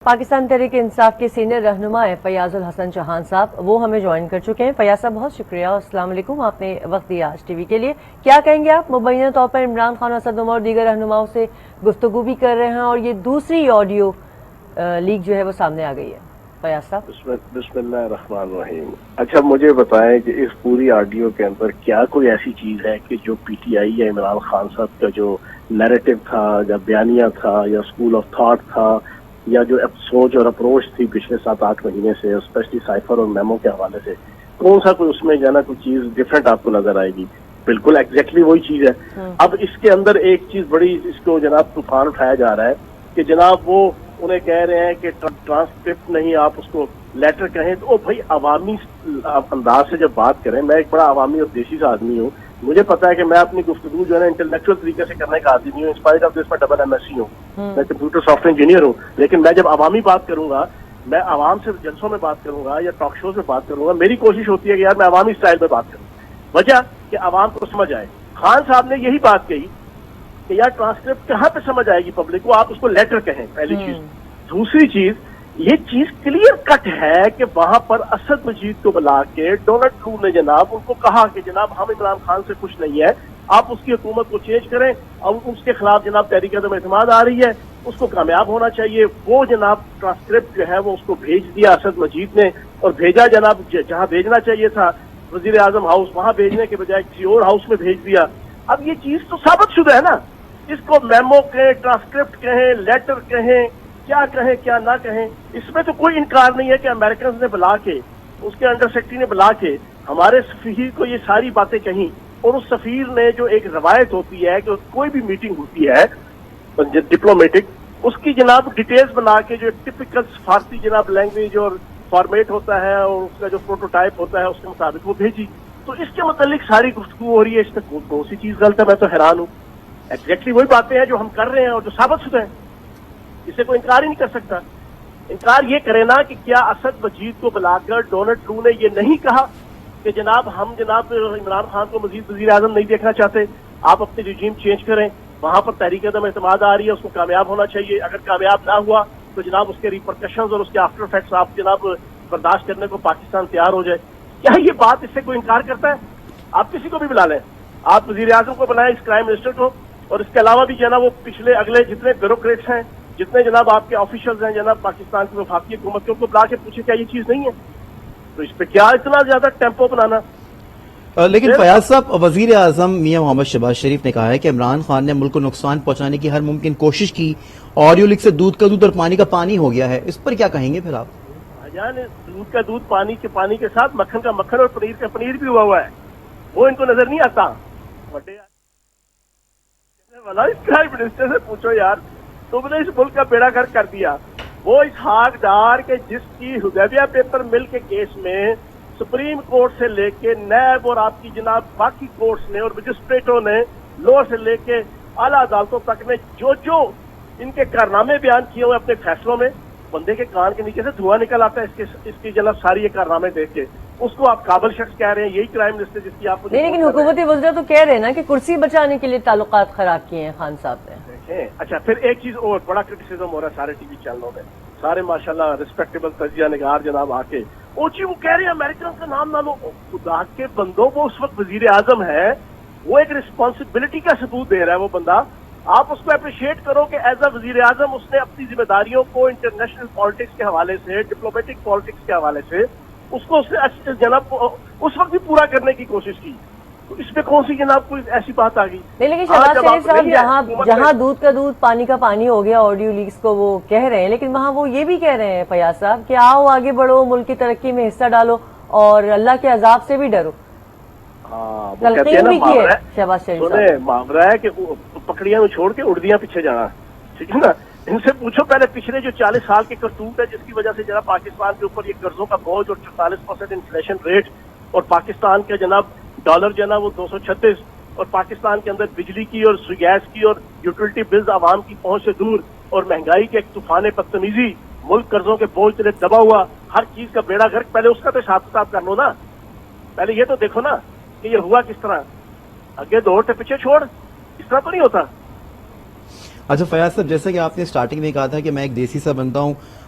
پاکستان تحریک انصاف کے سینئر رہنما ہیں فیاض الحسن چوہان صاحب، وہ ہمیں جوائن کر چکے ہیں۔ فیاض صاحب بہت شکریہ، السلام علیکم، آپ نے وقت دیا آج ٹی وی کے لیے۔ کیا کہیں گے آپ؟ مبینہ طور پر عمران خان، اسد عمر اور دیگر رہنماؤں سے گفتگو بھی کر رہے ہیں اور یہ دوسری آڈیو لیک جو ہے وہ سامنے آ گئی ہے۔ فیاض صاحب بسم اللہ الرحمن الرحیم۔ اچھا مجھے بتائیں کہ اس پوری آڈیو کے اندر کیا کوئی ایسی چیز ہے کہ جو پی ٹی آئی یا عمران خان صاحب کا جو نیریٹو تھا یا بیانیہ تھا یا اسکول آف تھاٹ تھا یا جو سوچ اور اپروچ تھی پچھلے 7-8 مہینے سے، اسپیشلی سائفر اور میمو کے حوالے سے، کون سا کوئی اس میں جو ہے نا کوئی چیز ڈفرینٹ آپ کو نظر آئے گی؟ بالکل ایگزیکٹلی وہی چیز ہے۔ اب اس کے اندر ایک چیز بڑی اس کو جناب طوفان اٹھایا جا رہا ہے کہ جناب وہ انہیں کہہ رہے ہیں کہ ٹرانسکرپٹ نہیں، آپ اس کو لیٹر کہیں تو بھائی عوامی انداز سے جب بات کریں، میں ایک بڑا عوامی اور دیسی سا آدمی ہوں، مجھے پتا ہے کہ میں اپنی گفتگو جو ہے نا انٹلیکچوئل طریقے سے کرنے کا عادی نہیں ہوں، انسپائٹ آف دس میں ڈبل ایم ایس سی ہوں، میں کمپیوٹر سافٹ ویئر انجینئر ہوں، لیکن میں جب عوامی بات کروں گا، میں عوام سے جلسوں میں بات کروں گا یا ٹاک شوز میں بات کروں گا، میری کوشش ہوتی ہے کہ یار میں عوامی اسٹائل میں بات کروں، وجہ کہ عوام کو سمجھ آئے۔ خان صاحب نے یہی بات کہی کہ یار ٹرانسکرپٹ کہاں پہ سمجھ آئے گی پبلک کو، آپ اس کو لیٹر کہیں، پہلی چیز۔ دوسری چیز، یہ چیز کلیئر کٹ ہے کہ وہاں پر اسد مجید کو بلا کے ڈونلڈ ٹرمپ نے جناب ان کو کہا کہ جناب ہم عمران خان سے خوش نہیں ہے، آپ اس کی حکومت کو چینج کریں، اور اس کے خلاف جناب تحریک عدم اعتماد آ رہی ہے، اس کو کامیاب ہونا چاہیے۔ وہ جناب ٹرانسکرپٹ جو ہے وہ اس کو بھیج دیا اسد مجید نے، اور بھیجا جناب جہاں بھیجنا چاہیے تھا وزیر اعظم ہاؤس، وہاں بھیجنے کے بجائے کسی اور ہاؤس میں بھیج دیا۔ اب یہ چیز تو ثابت شدہ ہے نا، اس کو میمو کہیں، ٹرانسکرپٹ کہیں، لیٹر کہیں، کیا کہیں کیا نہ کہیں، اس میں تو کوئی انکار نہیں ہے کہ امریکنز نے بلا کے، اس کے انڈر سیکرٹری نے بلا کے ہمارے سفیر کو یہ ساری باتیں کہیں، اور اس سفیر نے جو ایک روایت ہوتی ہے کہ کوئی بھی میٹنگ ہوتی ہے ڈپلومیٹک، اس کی جناب ڈیٹیلز بنا کے جو ٹپیکل فارسی جناب لینگویج اور فارمیٹ ہوتا ہے اور اس کا جو پروٹوٹائپ ہوتا ہے اس کے مطابق وہ بھیجی، تو اس کے متعلق ساری گفتگو ہو رہی ہے۔ اس میں کون سی چیز غلط ہے؟ میں تو حیران ہوں۔ ایگزیکٹلی وہی باتیں ہیں جو ہم کر رہے ہیں اور جو ثابت شدہ ہیں، اسے کوئی انکار ہی نہیں کر سکتا۔ انکار یہ کرے نا کہ کیا اسد مجید کو بلا کر ڈونلڈ ٹرمپ نے یہ نہیں کہا کہ جناب ہم جناب عمران خان کو مزید وزیر اعظم نہیں دیکھنا چاہتے، آپ اپنی رجیم چینج کریں، وہاں پر تحریک عدم اعتماد آ رہی ہے، اس کو کامیاب ہونا چاہیے، اگر کامیاب نہ ہوا تو جناب اس کے ریپرکشنز اور اس کے آفٹر افیکٹس آپ جناب برداشت کرنے کو پاکستان تیار ہو جائے۔ کیا یہ بات اس سے کوئی انکار کرتا ہے؟ آپ کسی کو بھی بلا لیں، آپ وزیر اعظم کو بلائیں، اس پرائم منسٹر کو، اور اس کے علاوہ بھی جو ہے نا وہ پچھلے اگلے جتنے بیوروکریٹس ہیں، جتنے جناب آپ کے آفیشلز ہیں جناب پاکستان کی وفاقی حکومت کے، ان کو بلا کے پوچھے کیا یہ چیز نہیں ہے؟ تو اس پہ کیا اتنا زیادہ ٹیمپو بنانا؟ لیکن فیاض صاحب، وزیر اعظم میاں محمد شہباز شریف نے کہا ہے کہ عمران خان نے ملک کو نقصان پہنچانے کی ہر ممکن کوشش کی، آڈیو لیک سے دودھ کا دودھ اور پانی کا پانی ہو گیا ہے، اس پر کیا کہیں گے پھر آپ؟ جان، دودھ کا دودھ پانی کے ساتھ مکھن کا مکھن اور پنیر کا پنیر بھی ہوا ہے، وہ ان کو نظر نہیں آتا۔ پرائم منسٹر سے پوچھو یار، تم نے اس ملک کا بیڑا گرک کر دیا۔ وہ اسحاق ڈار کے جس کی حدیبیہ پیپر مل کے کیس میں سپریم کورٹ سے لے کے نیب اور آپ کی جناب باقی کورٹس نے اور مجسٹریٹوں نے لوور سے لے کے اعلیٰ عدالتوں تک نے جو ان کے کارنامے بیان کیے ہوئے اپنے فیصلوں میں، بندے کے کان کے نیچے سے دھواں نکل آتا ہے اس کی جناب ساری یہ کارنامے دیکھ کے۔ اس کو آپ قابل شخص کہہ رہے ہیں، یہی پرائم منسٹر جس کی آپ نہیں، لیکن حکومتی وزراء تو کہہ رہے ہیں نا کہ کرسی بچانے کے لیے تعلقات خراب کیے ہیں خان صاحب نے۔ اچھا، پھر ایک چیز اور بڑا کرٹیسزم ہو رہا ہے سارے ٹی وی چینلوں میں، سارے ماشاءاللہ ریسپیکٹیبل تجزیہ نگار جناب آ کے وہ کہہ رہے ہیں امریکن کا نام نہ لو۔ خدا کے بندوں، وہ اس وقت وزیر اعظم ہے، وہ ایک رسپانسبلٹی کا ثبوت دے رہا ہے وہ بندہ، آپ اس کو اپریشیٹ کرو کہ ایز اے وزیر اعظم اس نے اپنی ذمہ داریوں کو انٹرنیشنل پالیٹکس کے حوالے سے، ڈپلومیٹک پالیٹکس کے حوالے سے اس کو جناب اس وقت بھی پورا کرنے کی کوشش کی، تو اس میں کون سی جناب کوئی ایسی بات آ گئی؟ نہیں، لیکن شہباز شریف صاحب جہاں دودھ کا دودھ پانی کا پانی ہو گیا آڈیو لیکس کو وہ کہہ رہے ہیں، لیکن وہاں وہ یہ بھی کہہ رہے ہیں فیاض صاحب کہ آؤ آگے بڑھو، ملک کی ترقی میں حصہ ڈالو اور اللہ کے عذاب سے بھی ڈرو۔ ہاں، وہ کہتے ہیں نا شہباز شریف صاحب معاملہ ہے کہ پکڑیاں چھوڑ کے اڑدیاں پیچھے جانا، ٹھیک ہے نا؟ ان سے پوچھو پہلے پچھلے جو 40 سال کے کرتوت ہے جس کی وجہ سے جناب پاکستان کے اوپر یہ قرضوں کا بوجھ اور 44% انفلیشن ریٹ، اور پاکستان کے جناب ڈالر جو ہے نا وہ 236، اور پاکستان کے اندر بجلی کی اور گیس کی اور یوٹیلٹی بلز عوام کی پہنچ سے دور، اور مہنگائی کے ایک طوفان بدتمیزی، ملک قرضوں کے بوجھ سے دبا ہوا، ہر چیز کا بیڑا گرک۔ پہلے اس کا تو حساب کتاب کر لو نا، پہلے یہ تو دیکھو نا کہ یہ ہوا کس طرح، آگے دوڑتے پیچھے چھوڑ، اس طرح تو نہیں ہوتا۔ اچھا فیاض صاحب، جیسے کہ آپ نے سٹارٹنگ میں کہا تھا کہ میں ایک دیسی سا بندہ ہوں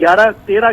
11-13